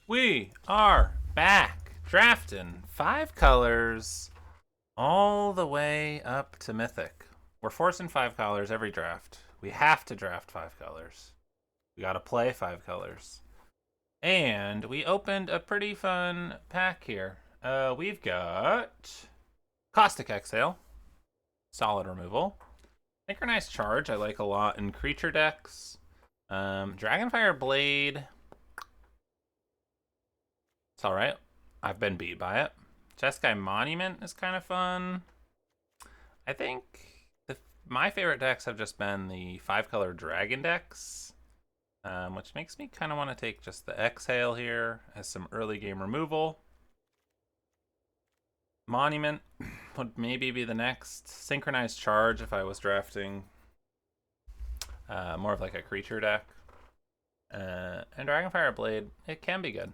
We are back drafting 5 colors all the way up to Mythic. We're forcing 5 colors every draft. We have to draft 5 colors. We gotta play 5 colors. And we opened a pretty fun pack here. We've got Caustic Exhale, solid removal. Synchronized Charge, I like a lot in creature decks. Dragonfire Blade, it's alright. I've been beat by it. Jeskai Monument is kind of fun. I think my favorite decks have just been the 5 color dragon decks, which makes me kind of want to take just the Exhale here as some early game removal. Monument would maybe be the next. Synchronized Charge if I was drafting more of like a creature deck. And Dragonfire Blade, it can be good.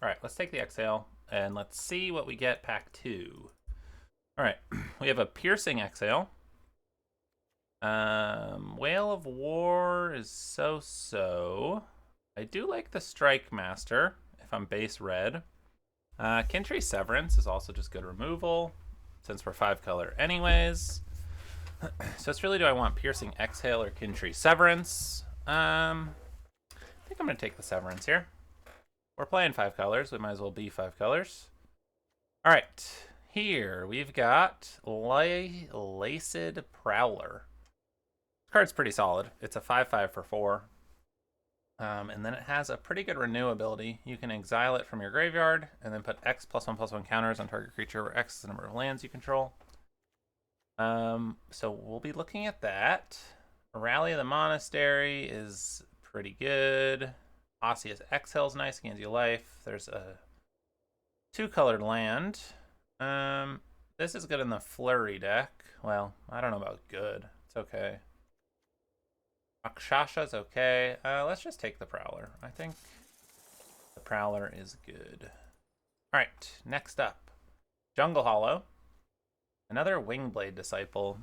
Alright, let's take the Exhale, and let's see what we get pack 2. Alright, we have a Piercing Exhale. Whale of War is so-so. I do like the Strike Master, if I'm base red. Kintry Severance is also just good removal, since we're 5 color anyways. So it's really, do I want Piercing Exhale or Kintry Severance? I think I'm going to take the Severance here. We're playing 5 colors. We might as well be 5 colors. All right. Here we've got Laced Prowler. This card's pretty solid. It's a 5/5 for 4. And then it has a pretty good renew ability. You can exile it from your graveyard and then put X +1/+1 counters on target creature where X is the number of lands you control. So we'll be looking at that. Rally of the Monastery is pretty good. Osseous Exhale's nice, gains you life. There's a 2-colored land. This is good in the Flurry deck. Well, I don't know about good. It's okay. Rakshasha's okay. Let's just take the Prowler. I think the Prowler is good. Alright, next up. Jungle Hollow. Another Wingblade Disciple.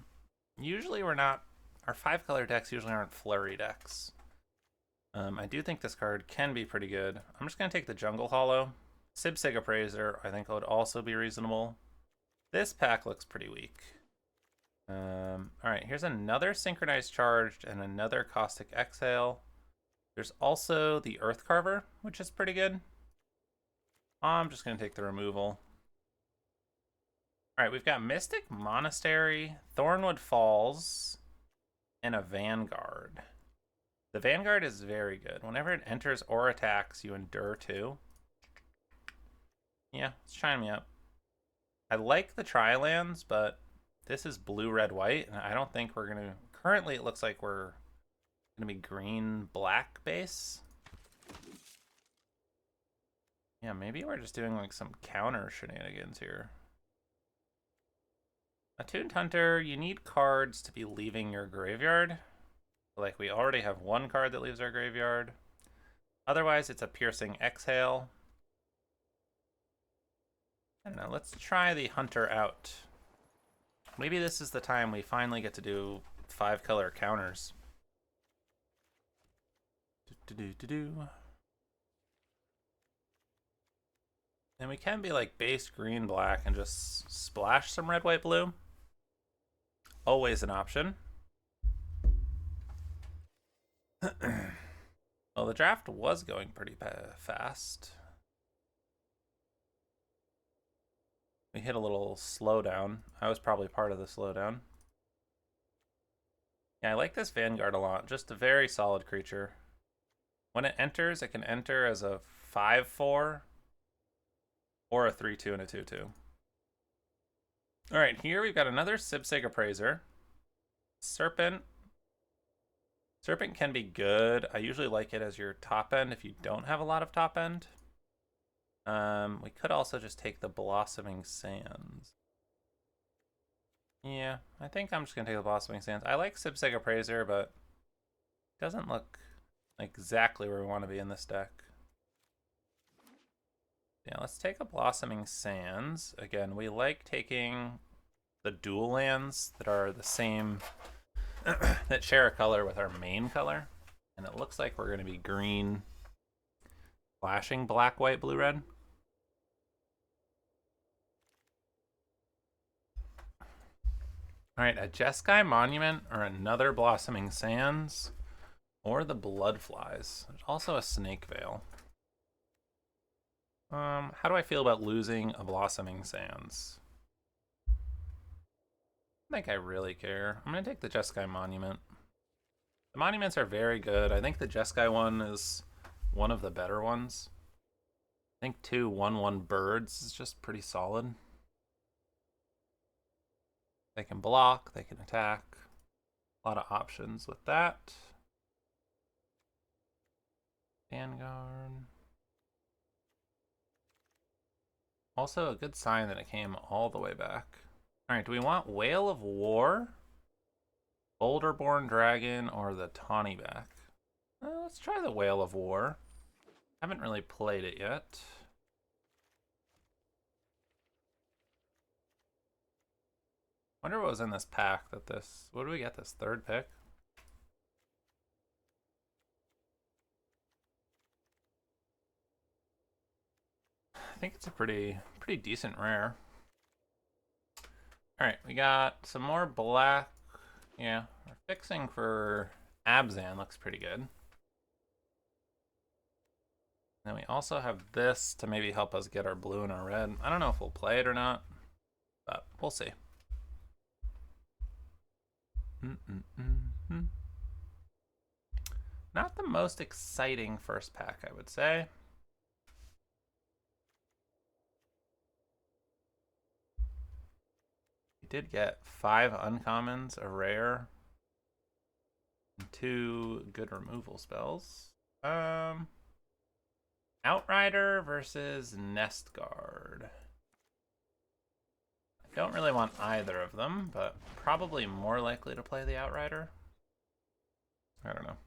Usually we're not... Our 5-color decks usually aren't Flurry decks. I do think this card can be pretty good. I'm just going to take the Jungle Hollow. Sibsig Appraiser, I think would also be reasonable. This pack looks pretty weak. Alright, here's another Synchronized Charged and another Caustic Exhale. There's also the Earth Carver, which is pretty good. I'm just going to take the removal. Alright, we've got Mystic Monastery, Thornwood Falls, and a Vanguard. The Vanguard is very good. Whenever it enters or attacks, you endure 2. Yeah, it's trying me up. I like the Tri-lands, but this is blue, red, white, and I don't think we're going to... Currently, it looks like we're going to be green, black base. Yeah, maybe we're just doing like some counter shenanigans here. Attuned Hunter, you need cards to be leaving your graveyard. Like, we already have 1 card that leaves our graveyard. Otherwise, it's a Piercing Exhale. I don't know, let's try the Hunter out. Maybe this is the time we finally get to do 5-color counters. And we can be like base green, black, and just splash some red, white, blue. Always an option. Well, the draft was going pretty fast. We hit a little slowdown. I was probably part of the slowdown. Yeah, I like this Vanguard a lot. Just a very solid creature. When it enters, it can enter as a 5/4 or a 3/2 and a 2/2. Alright, here we've got another Sibsig Appraiser. Serpent. Serpent can be good. I usually like it as your top end if you don't have a lot of top end. We could also just take the Blossoming Sands. Yeah, I think I'm just going to take the Blossoming Sands. I like Sibsig Appraiser, but it doesn't look exactly where we want to be in this deck. Yeah, let's take a Blossoming Sands. Again, we like taking the dual lands that are the same, that share a color with our main color. And it looks like we're going to be green. Flashing black, white, blue, red. All right, a Jeskai Monument or another Blossoming Sands or the Bloodflies. There's also a Snake Veil. How do I feel about losing a Blossoming Sands? I think I really care. I'm going to take the Jeskai Monument. The monuments are very good. I think the Jeskai one is one of the better ones. I think 2 1/1 birds is just pretty solid. They can block, they can attack. A lot of options with that. Vanguard. Also a good sign that it came all the way back. Alright, do we want Whale of War, Boulderborn Dragon, or the Tawny back? Let's try the Whale of War. Haven't really played it yet. Wonder what was in this pack that this... What do we get this third pick? I think it's a pretty decent rare. Alright, we got some more black. Yeah, our fixing for Abzan looks pretty good. Then we also have this to maybe help us get our blue and our red. I don't know if we'll play it or not, but we'll see. Not the most exciting first pack, I would say. We did get 5 uncommons, a rare, and 2 good removal spells. Outrider versus Nest Guard. I don't really want either of them, but probably more likely to play the Outrider. I don't know.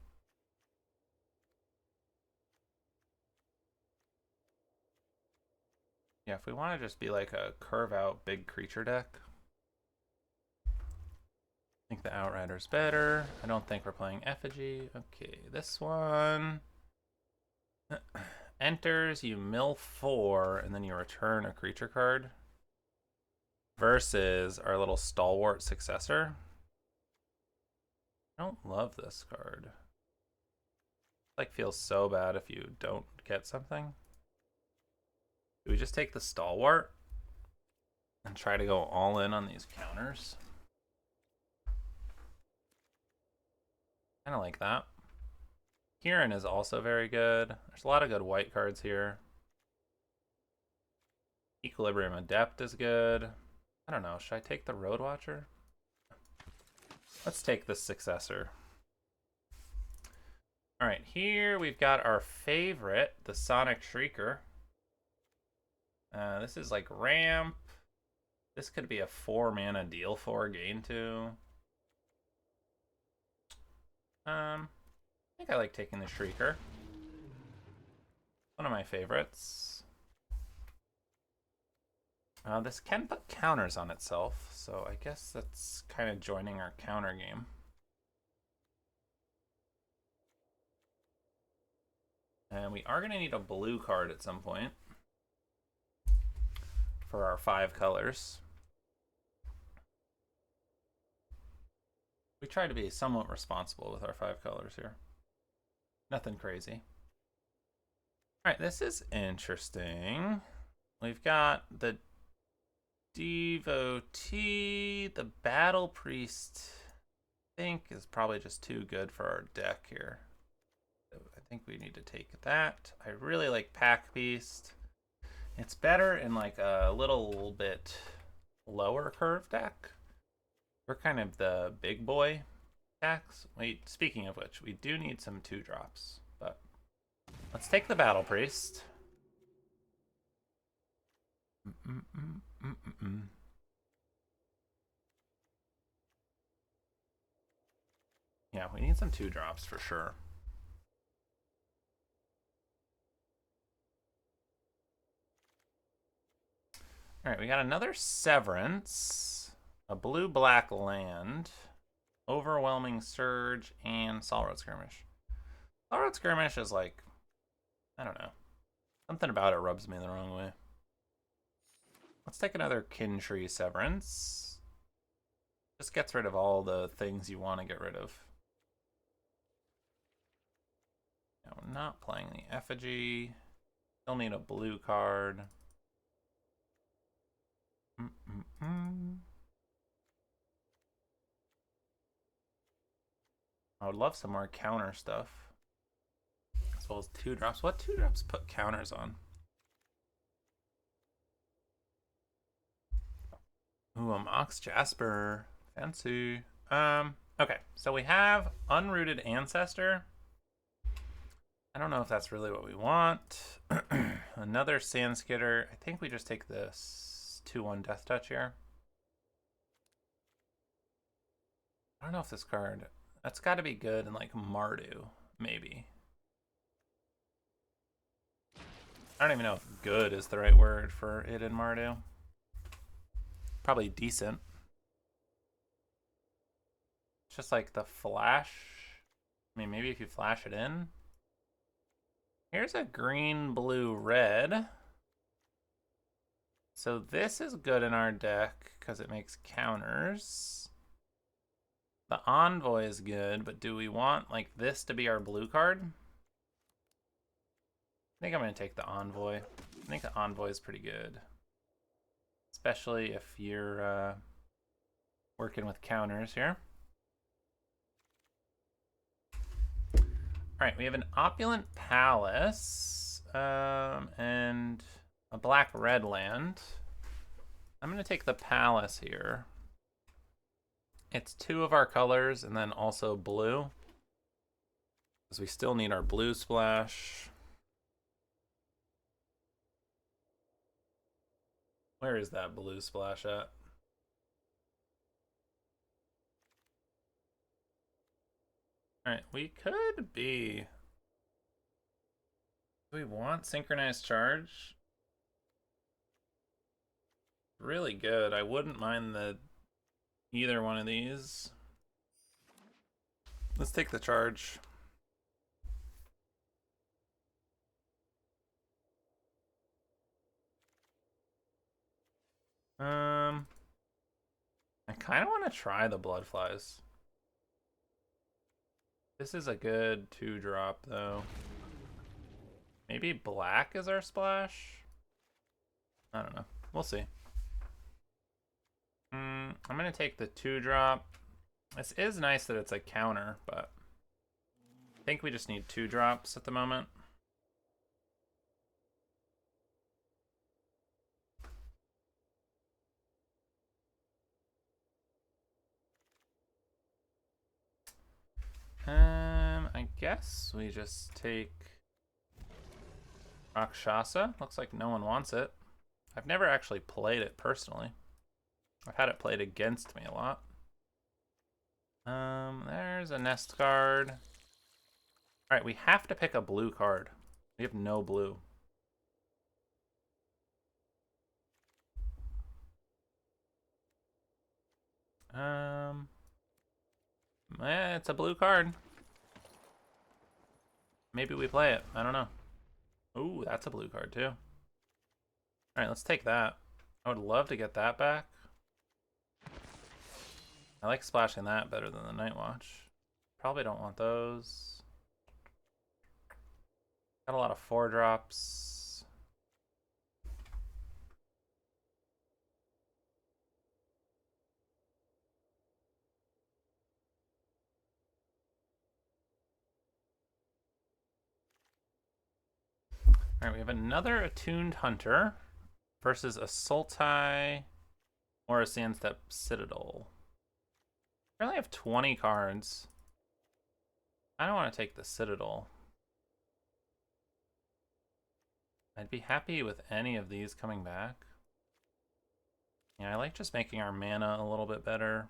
Yeah, if we want to just be like a curve out big creature deck, I think the Outrider's better. I don't think we're playing Effigy. Okay, this one. Enters, you mill 4, and then you return a creature card. Versus our little Stalwart Successor. I don't love this card. Like, feels so bad if you don't get something. Do we just take the Stalwart and try to go all in on these counters? Kind of like that. Kieran is also very good. There's a lot of good white cards here. Equilibrium Adept is good. I don't know. Should I take the Road Watcher? Let's take the Successor. All right, here we've got our favorite, the Sonic Shrieker. This is like ramp. This could be a 4 mana deal 4, gain 2. I think I like taking the Shrieker. One of my favorites. This can put counters on itself, so I guess that's kind of joining our counter game. And we are going to need a blue card at some point for our 5 colors. We try to be somewhat responsible with our 5 colors here. Nothing crazy. All right, this is interesting. We've got the Devotee, the Battle Priest, I think is probably just too good for our deck here. So I think we need to take that. I really like Pack Beast. It's better in like a little bit lower curve deck. We're kind of the big boy decks. Wait, speaking of which, we do need some 2-drops, but let's take the Battle Priest. Yeah, we need some 2-drops for sure. All right, we got another Severance, a blue-black land, Overwhelming Surge, and Salroad Skirmish. Salroad Skirmish is like, I don't know. Something about it rubs me the wrong way. Let's take another Kin Tree Severance. Just gets rid of all the things you want to get rid of. Now, we're not playing the Effigy. Still need a blue card. I would love some more counter stuff. As well as 2-drops. What 2-drops put counters on? Ooh, a Mox Jasper. Fancy. Okay, so we have Unrooted Ancestor. I don't know if that's really what we want. Another Sandskitter. I think we just take this 2-1 Death Touch here. I don't know if this card... That's got to be good in, like, Mardu, maybe. I don't even know if good is the right word for it in Mardu. Probably decent. It's just like the flash. I mean, maybe if you flash it in. Here's a green, blue, red. So this is good in our deck because it makes counters. The Envoy is good, but do we want like this to be our blue card? I think I'm going to take the Envoy. I think the Envoy is pretty good. Especially if you're working with counters here. Alright, we have an Opulent Palace and a black-red land. I'm going to take the Palace here. It's 2 of our colors and then also blue. Because we still need our blue splash. Where is that blue splash at? Alright, we could be... Do we want Synchronized Charge? Really good. I wouldn't mind either one of these. Let's take the charge. I kind of want to try the Bloodflies. This is a good 2-drop, though. Maybe black is our splash? I don't know. We'll see. I'm going to take the 2-drop. This is nice that it's a counter, but I think we just need 2-drops at the moment. I guess we just take Rakshasa. Looks like no one wants it. I've never actually played it personally. I've had it played against me a lot. There's a Nest card. Alright, we have to pick a blue card. We have no blue. It's a blue card. Maybe we play it. I don't know. Ooh, that's a blue card too. Alright, let's take that. I would love to get that back. I like splashing that better than the Night Watch. Probably don't want those. Got a lot of 4-drops. Alright, we have another Attuned Hunter versus a Sultai or a Sandstep Citadel. I only have 20 cards. I don't want to take the Citadel. I'd be happy with any of these coming back. Yeah, I like just making our mana a little bit better.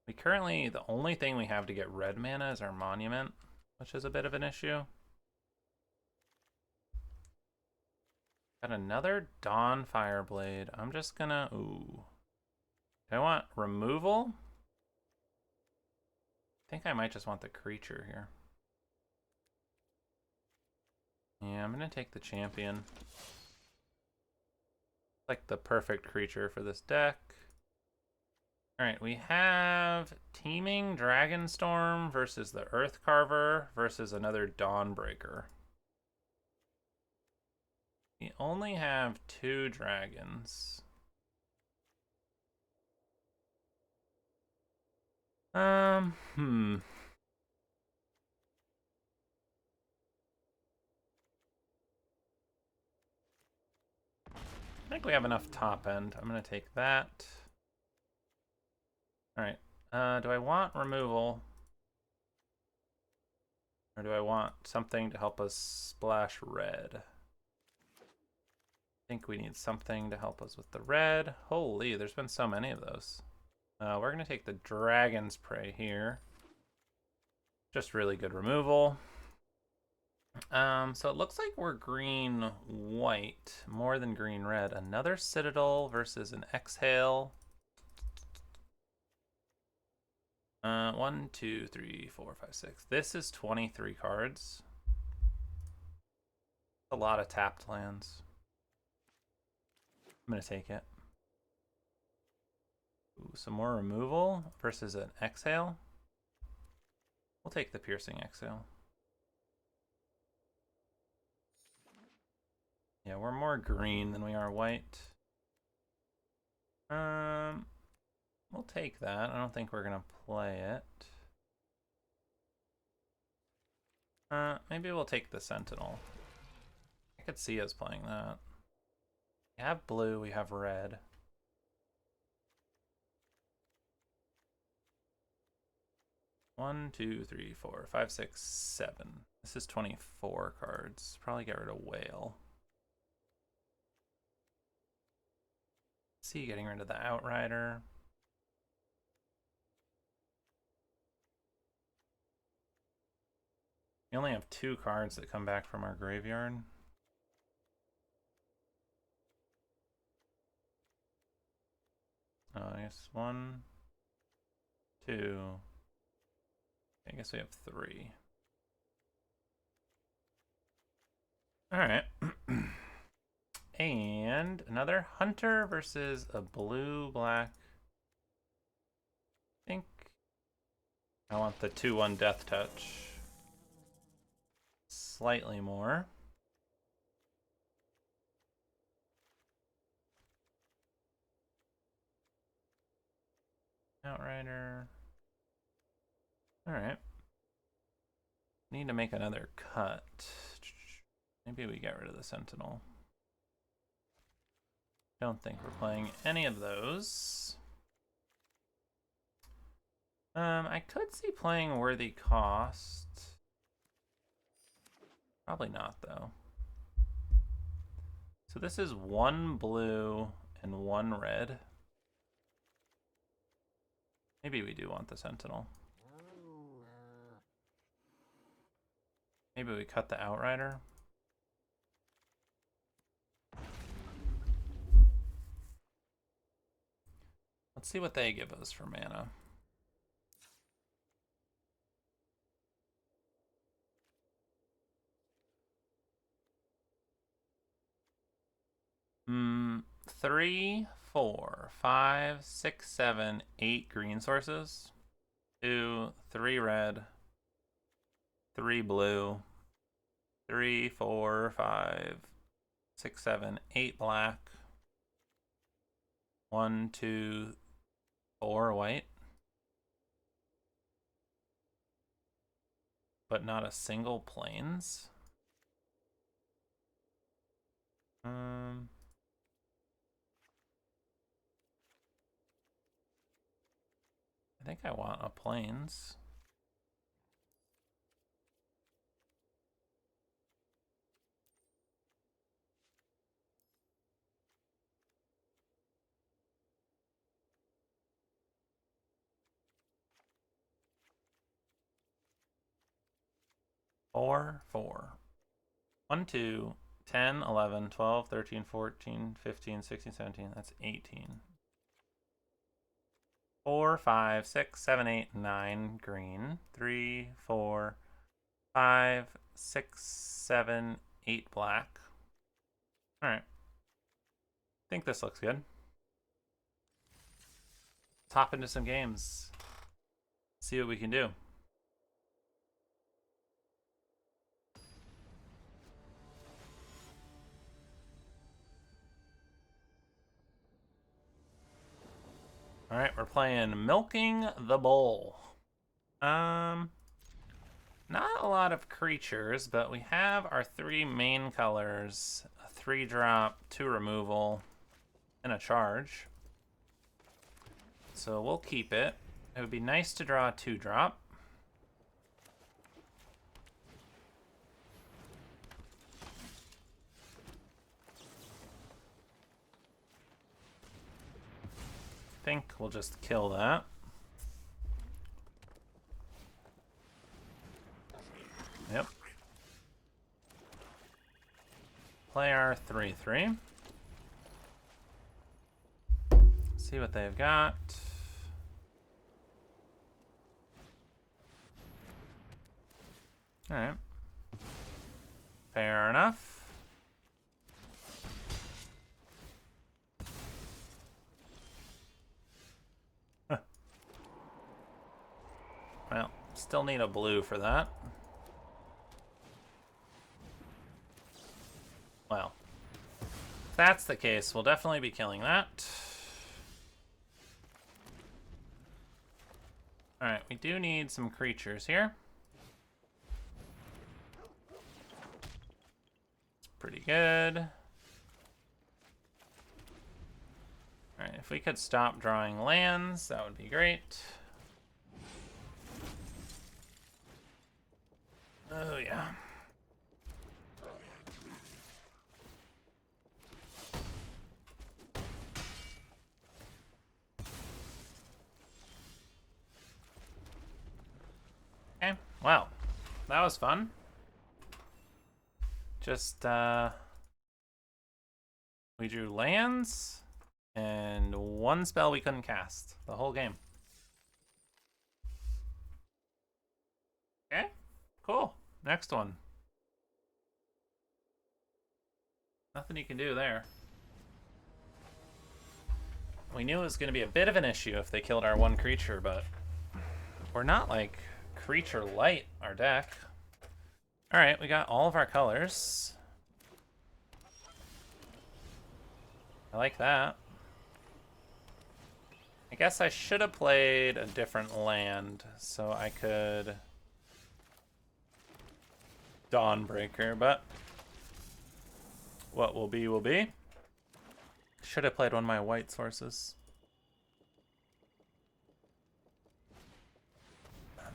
We currently, the only thing we have to get red mana is our Monument, which is a bit of an issue. Got another Dawn Fireblade. I'm just gonna, ooh. Do I want removal? I think I might just want the creature here. I'm going to take the champion. Like the perfect creature for this deck. Alright, we have Teeming Dragonstorm versus the Earthcarver versus another Dawnbreaker. We only have 2 dragons. I think we have enough top end. I'm going to take that. Alright, do I want removal? Or do I want something to help us splash red? I think we need something to help us with the red. Holy, there's been so many of those. We're going to take the Dragon's Prey here. Just really good removal. So it looks like we're green-white more than green-red. Another Citadel versus an Exhale. 1, 2, 3, 4, 5, 6. This is 23 cards. A lot of tapped lands. I'm going to take it. Ooh, some more removal versus an Exhale. We'll take the Piercing Exhale. Yeah, we're more green than we are white. We'll take that. I don't think we're gonna play it. Maybe we'll take the Sentinel. I could see us playing that. We have blue, we have red. One, two, three, four, 5, 6, 7. This is 24 cards. Probably get rid of Whale. See, getting rid of the Outrider. We only have 2 cards that come back from our graveyard. I guess 1, 2. I guess we have 3. Alright. And another Hunter versus a blue-black. I think I want the 2/1 Death Touch. Slightly more. Outrider. Alright. Need to make another cut. Maybe we get rid of the Sentinel. Don't think we're playing any of those. I could see playing Worthy Cost. Probably not, though. So this is 1 blue and 1 red. Maybe we do want the Sentinel. Maybe we cut the Outrider. Let's see what they give us for mana. Hmm, 3, 4, 5, 6, 7, 8 green sources. 2, 3 red. 3 blue. 3, 4, 5, 6, 7, 8 black. 1, 2, 4 white. But not a single plains. I think I want a plains. Four, 1, 2, 10, 11, 12, 13, 14, 15, 16, 17. That's 18. 4, 5, 6, 7, 8, 9 green. 3, 4, 5, 6, 7, 8 black. Alright. I think this looks good. Let's hop into some games. See what we can do. Alright, we're playing Milking the Bull. Not a lot of creatures, but we have our 3 main colors, a 3-drop, 2 removal, and a charge. So we'll keep it. It would be nice to draw a 2-drop. I think we'll just kill that. Yep. Play our 3/3. See what they've got. Alright. Fair enough. Well, still need a blue for that. Well, if that's the case, we'll definitely be killing that. Alright, we do need some creatures here. It's pretty good. Alright, if we could stop drawing lands, that would be great. Oh, yeah. Okay, wow. That was fun. Just, we drew lands, and 1 spell we couldn't cast the whole game. Okay, cool. Next one. Nothing you can do there. We knew it was going to be a bit of an issue if they killed our 1 creature, but we're not, like, creature light, our deck. Alright, we got all of our colors. I like that. I guess I should have played a different land so I could Dawnbreaker, but what will be will be. Should have played one of my white sources.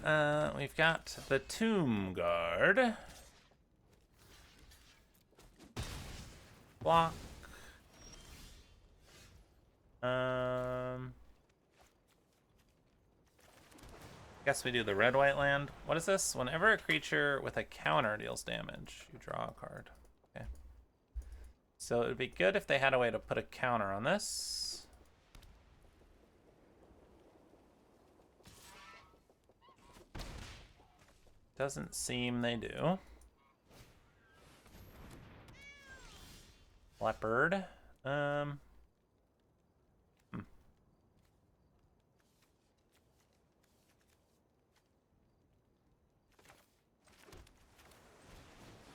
We've got the Tomb Guard. Block. Guess we do the red-white land. What is this? Whenever a creature with a counter deals damage, you draw a card. Okay. So it would be good if they had a way to put a counter on this. Doesn't seem they do. Leopard. I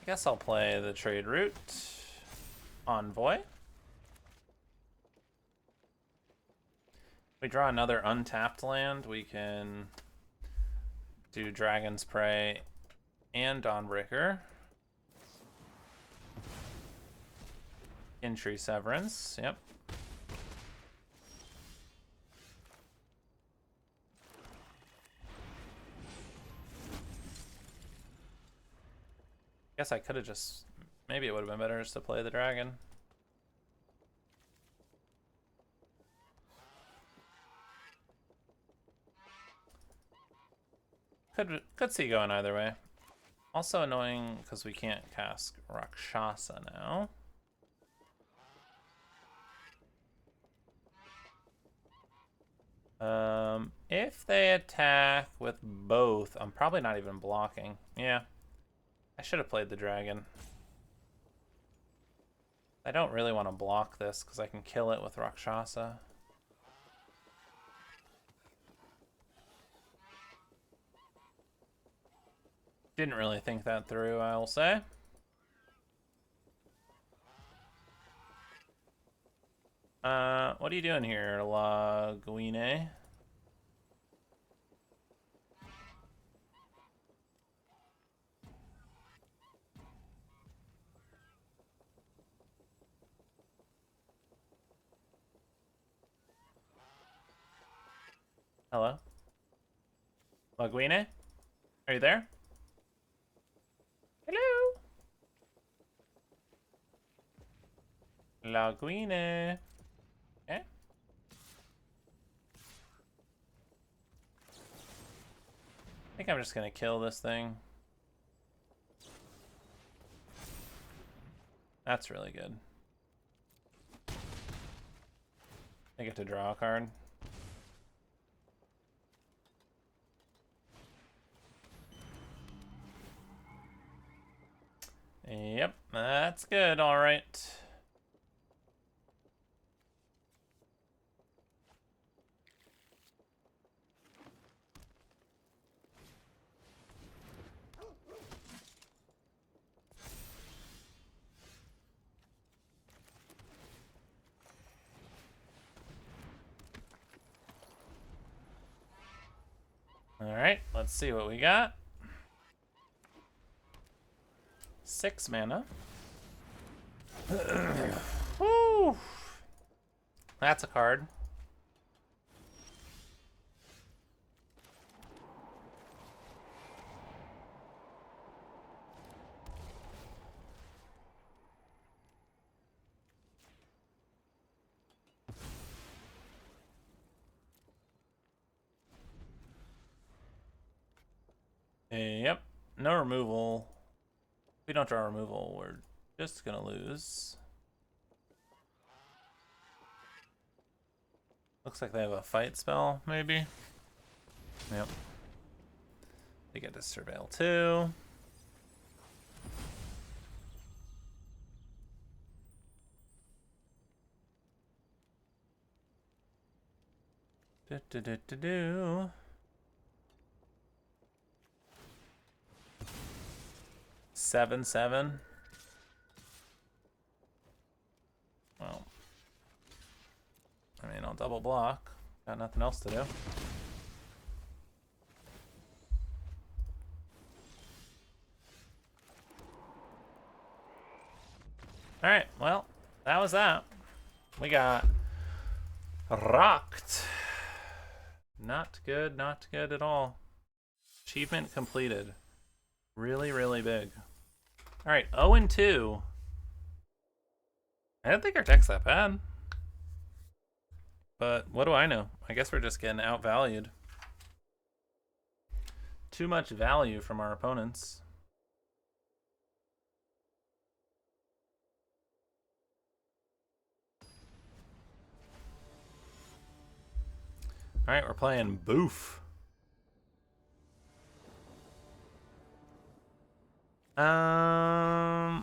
guess I'll play the trade route. Envoy. We draw another untapped land. We can do Dragon's Prey and Dawnbreaker. Entry Severance, yep. Guess I could have just, maybe it would have been better just to play the dragon. Could see going either way. Also annoying because we can't cast Rakshasa now. If they attack with both, I'm probably not even blocking. Yeah. I should have played the dragon. I don't really want to block this because I can kill it with Rakshasa. Didn't really think that through, I will say. What are you doing here, Laguine? Hello? Laguine? Are you there? Hello? Laguine? Okay. I think I'm just gonna kill this thing. That's really good. I get to draw a card. Yep, that's good, alright. Alright, let's see what we got. 6 mana. Woo! That's a card. Yep, no removal. If we don't draw removal, we're just gonna lose. Looks like they have a fight spell, maybe. Yep. They get to surveil too. Do. 7/7. Well, I mean, I'll double block. Got nothing else to do. Alright, well, that was that. We got rocked. Not good, not good at all. Achievement completed. Really, really big. Alright, 0-2. I don't think our deck's that bad. But what do I know? I guess we're just getting outvalued. Too much value from our opponents. Alright, we're playing Boof. I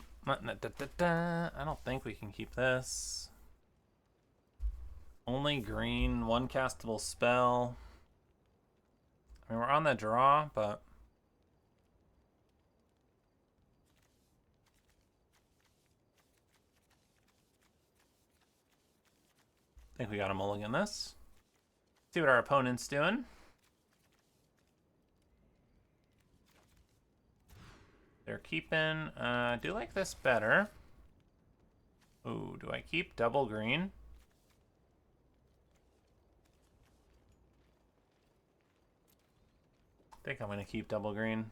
don't think we can keep this. Only green, one castable spell. I mean, we're on the draw, but I think we got a mulligan this. See what our opponent's doing. They're keeping, I do like this better. Ooh, do I keep double green? I think I'm gonna keep double green.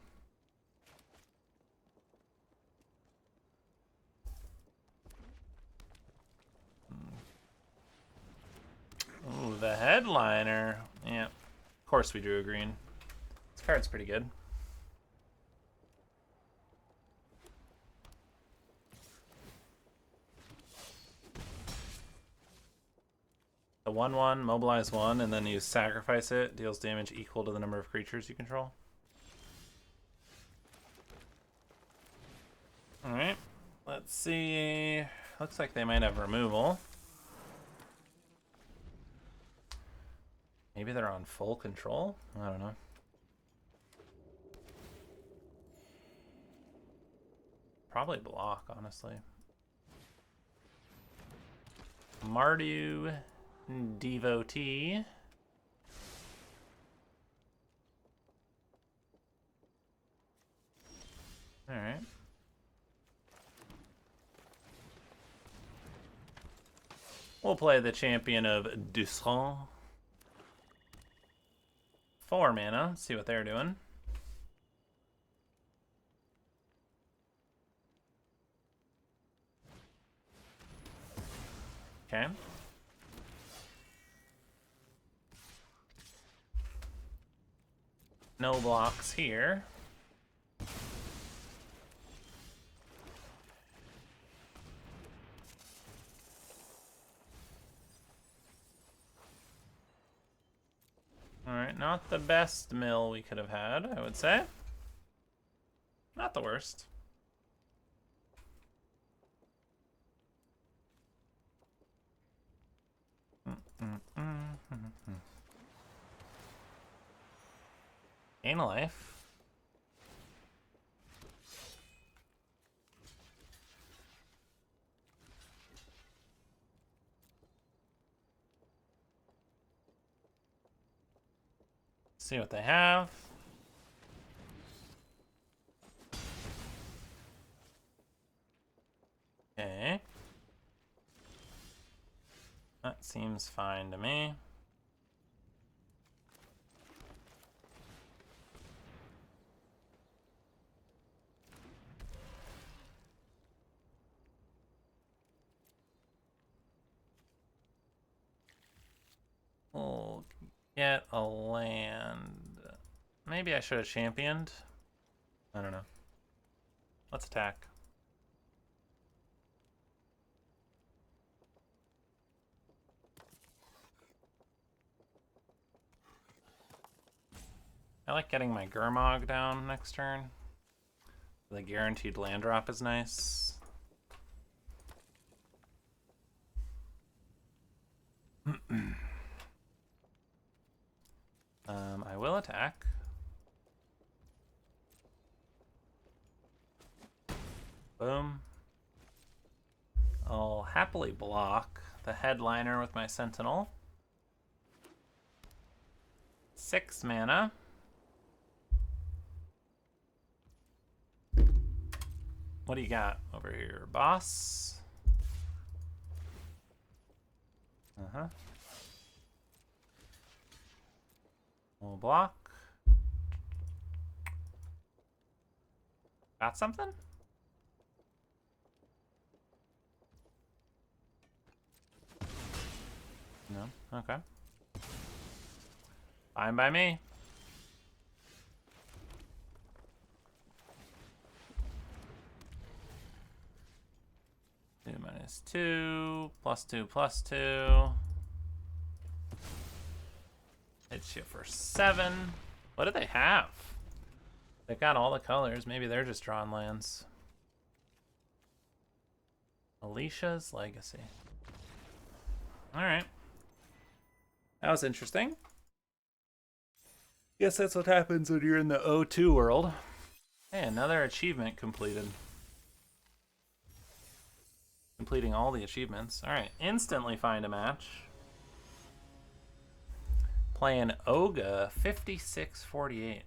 Ooh, the headliner. Yeah, of course we drew a green. This card's pretty good. The 1/1, mobilize 1, and then you sacrifice it, deals damage equal to the number of creatures you control. Alright, let's see. Looks like they might have removal. Maybe they're on full control? I don't know. Probably block, honestly. Mardu Devotee. Alright. We'll play the champion of Dusron. 4 mana. See what they're doing. Okay. No blocks here. Alright, not the best mill we could have had, I would say. Not the worst. Gain a life. See what they have. Okay. That seems fine to me. We'll get a land. Maybe I should have championed. I don't know. Let's attack. I like getting my Gurmag down next turn. The guaranteed land drop is nice. I will attack. Boom. I'll happily block the headliner with my Sentinel. 6 mana. What do you got over here, boss? Uh-huh. We'll block. Got something? No? Okay. Fine by me. 2 minus 2, +2, +2. Hits you for 7. What do they have? They got all the colors. Maybe they're just drawing lands. Alicia's Legacy. Alright. That was interesting. Guess that's what happens when you're in the O2 world. Hey, another achievement completed. Completing all the achievements. Alright, instantly find a match. Playing Oga 5648.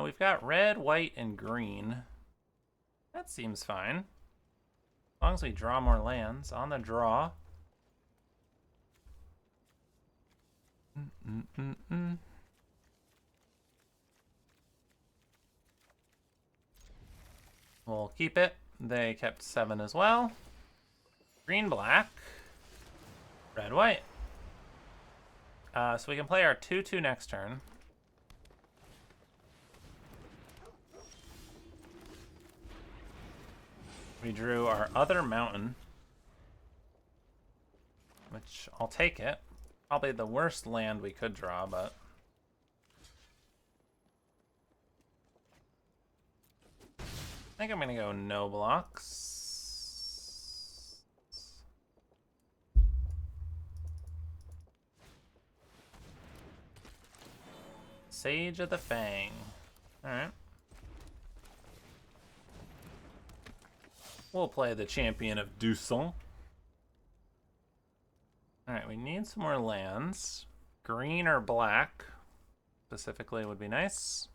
We've got red, white, and green. That seems fine. As long as we draw more lands. On the draw. We'll keep it. They kept 7 as well. Green, black. Red, white. So we can play our 2/2 next turn. We drew our other mountain, which I'll take it. Probably the worst land we could draw, but... I think I'm gonna go no blocks. Sage of the Fang. Alright. We'll play the Champion of Dusson. Alright, we need some more lands. Green or black, specifically, would be nice.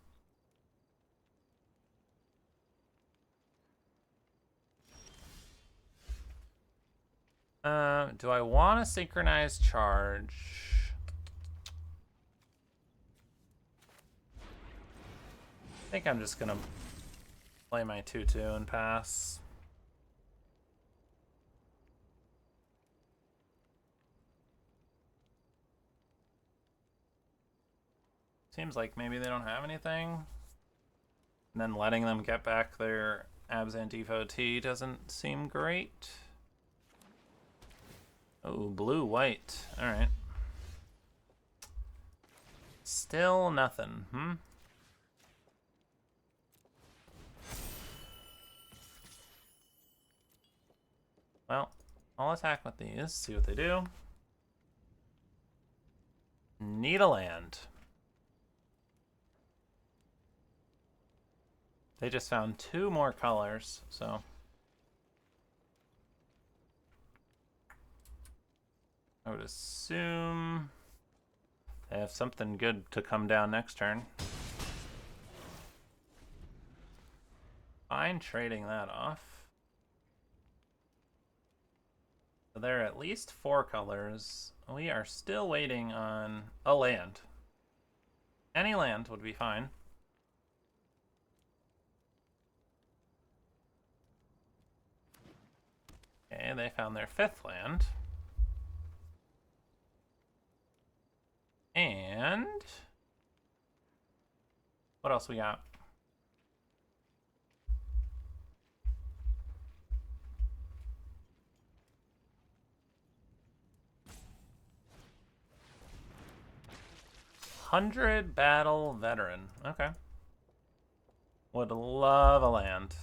Do I want a synchronized charge? I think I'm just gonna play my 2/2 and pass. Seems like maybe they don't have anything. And then letting them get back their Absantefo T doesn't seem great. Oh, blue-white. Alright. Still nothing, Well, I'll attack with these, see what they do. Need a land. They just found 2 more colors, so... I would assume they have something good to come down next turn. Fine trading that off. So there are at least 4 colors. We are still waiting on a land. Any land would be fine. Okay, they found their 5th land. And what else we got? $100 battle veteran. Okay. Would love a land.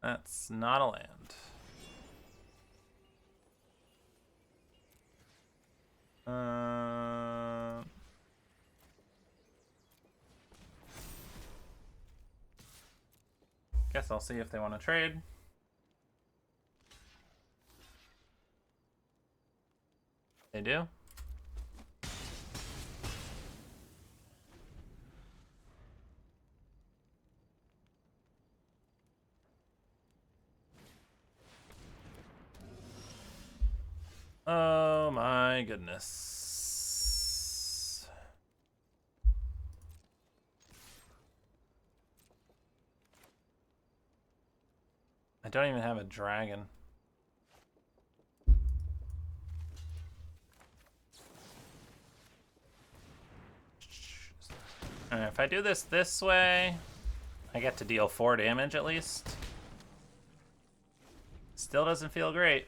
That's not a land. Guess I'll see if they want to trade. They do. Oh my goodness. I don't even have a dragon. Alright, if I do this way, I get to deal 4 damage at least. Still doesn't feel great.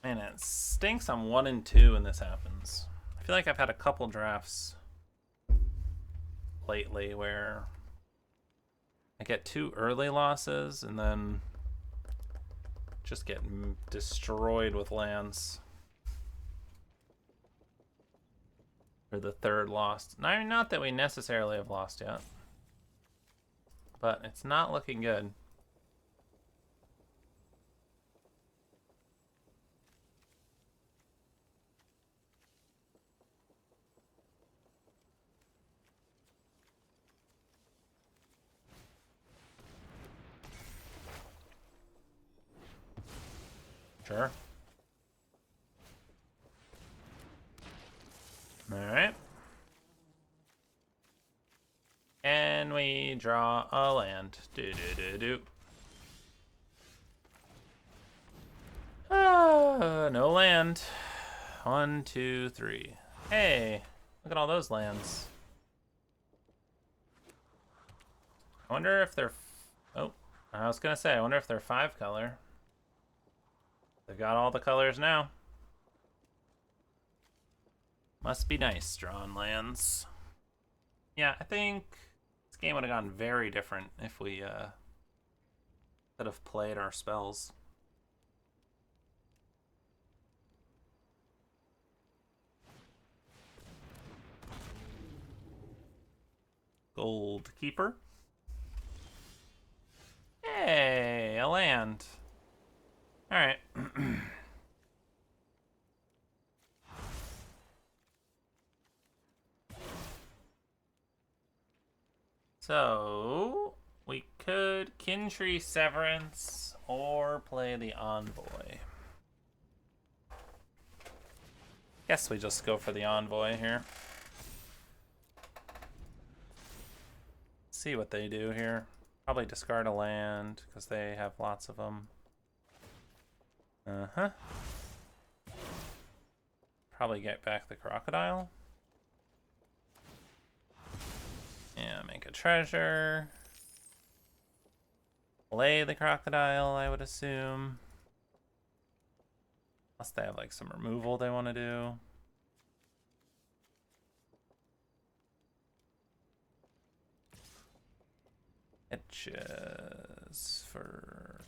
Man, it stinks I'm 1 and 2 when this happens. I feel like I've had a couple drafts lately where I get 2 early losses and then just get destroyed with lands. Or the 3rd lost. Not that we necessarily have lost yet, but it's not looking good. Sure. Alright. And we draw a land. No land. 1, 2, 3. Hey, look at all those lands. I wonder if they're... Oh, I was gonna say, I wonder if they're 5 color. They've got all the colors now. Must be nice drawing lands. Yeah, I think this game would have gone very different if we could have played our spells. Gold Keeper. Hey, a land. Alright. So, we could Kintree Severance or play the Envoy. Guess we just go for the Envoy here. See what they do here. Probably discard a land because they have lots of them. Uh-huh. Probably get back the Crocodile. Yeah, make a treasure. Play the Crocodile, I would assume. Unless they have like some removal they want to do. Itches for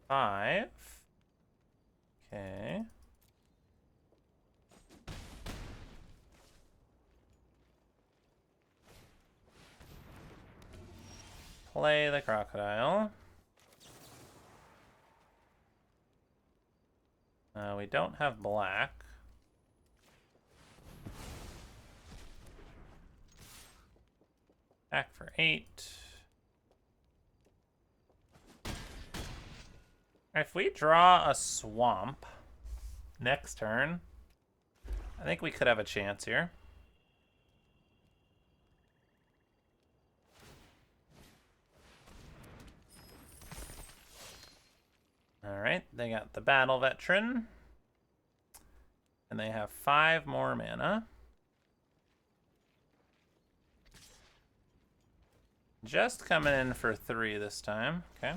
5. Okay. Play the Crocodile. We don't have black. Back for 8. If we draw a swamp next turn, I think we could have a chance here. Alright, they got the Battle Veteran. And they have 5 more mana. Just coming in for 3 this time. Okay.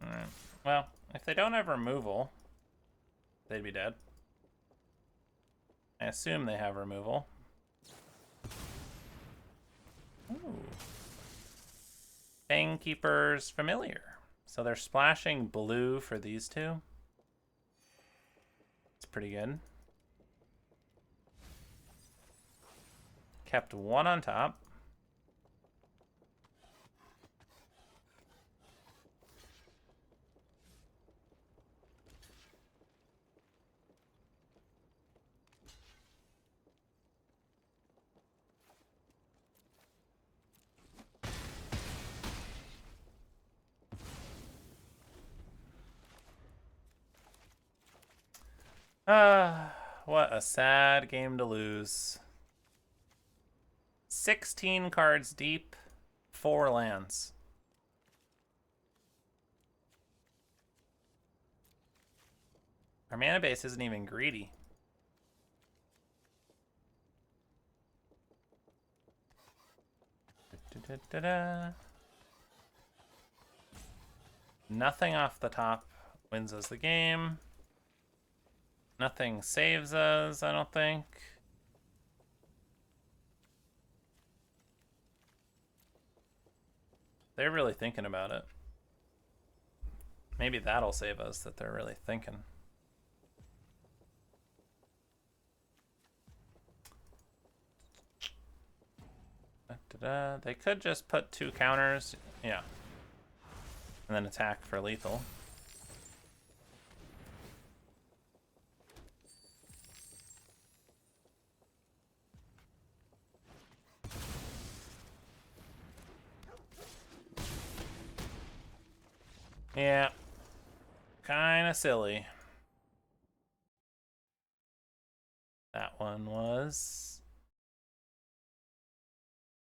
Alright. Well, if they don't have removal, they'd be dead. I assume they have removal. Ooh. Fangkeeper's Familiar. So they're splashing blue for these two. It's pretty good. Kept 1 on top. What a sad game to lose. 16 cards deep, 4 lands. Our mana base isn't even greedy. Nothing off the top wins us the game. Nothing saves us, I don't think. They're really thinking about it. Maybe that'll save us, that they're really thinking. They could just put 2 counters, yeah, and then attack for lethal. Yeah, kind of silly. That one was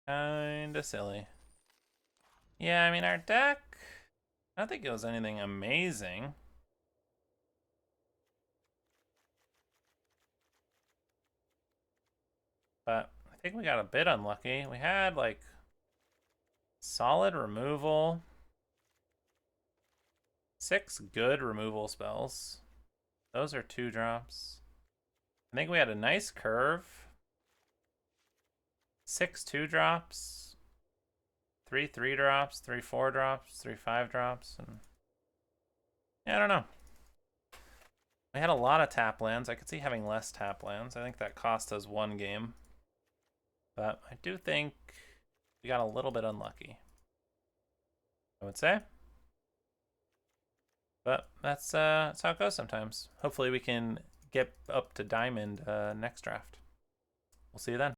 kind of silly. Yeah, I mean, our deck, I don't think it was anything amazing. But I think we got a bit unlucky. We had like solid removal. 6 good removal spells. Those are 2-drops. I think we had a nice curve. 6 2-drops. 3 3-drops. 3 4-drops. 3 5-drops. And yeah, I don't know. We had a lot of tap lands. I could see having less tap lands. I think that cost us 1 game. But I do think we got a little bit unlucky, I would say. But that's how it goes sometimes. Hopefully we can get up to diamond next draft. We'll see you then.